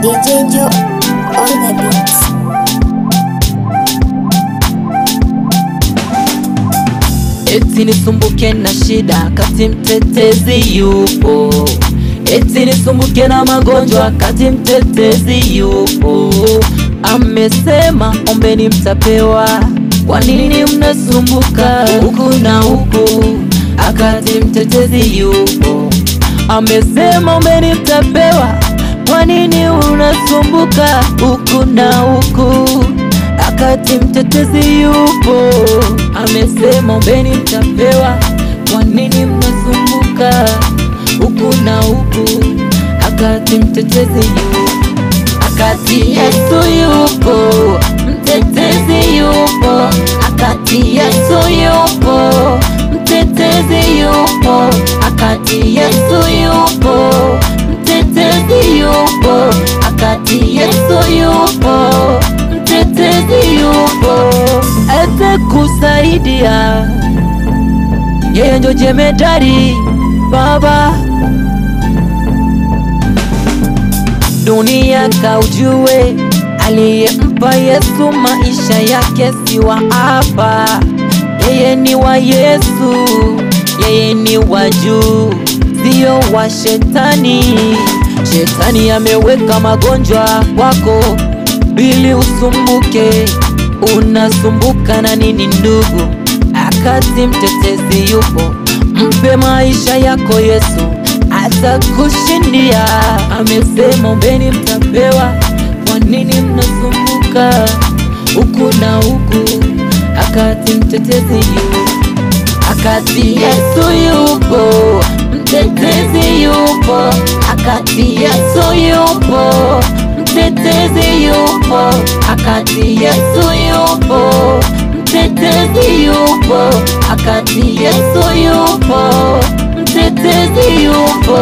DJ Joe on the beats. Eti nisumbuke na shida kati mtetezi yupo. Eti nisumbuke na magonjwa kati mtetezi yupo. Amesema ombeni mtapewa. Kwa nini mnasumbuka huku na huku akati mtetezi yupo? Amesema ombeni mtapewa. Kwa nini unasumbuka huku na huku akati mtetezi yupo? Amesema ombeni mtapewa. Kwa nini mnasumbuka huku na huku akati mtetezi yupo? Akati Yesu yupo, mtetezi yupo. Akati Yesu yupo, mtetezi yupo. Akati Yesu yupo, mtetezi yupo. Akati Yesu yupo, mtetezi yupo. Ete kusaidia, yeye ndio jemedari Baba. Dunia kaujue, aliyempa Yesu maisha yake si wa hapa. Yeye ni wa Yesu, yeye ni wa juu, sio wa shetani. Shetani ameweka magonjwa kwako ili usumbuke. Unasumbuka na nini ndugu? Akati mtetezi yupo, mpe maisha yako Yesu atakushindia. Amesema ombeni mtapewa. Kwa nini mnasumbuka huku na huku akati mtetezi yupo? Akati Yesu yupo, mtetezi yupo. Akati Yesu yupo, mtetezi yupo. Akati Yesu yupo, mtetezi yupo. Akati Yesu yupo, mtetezi yupo.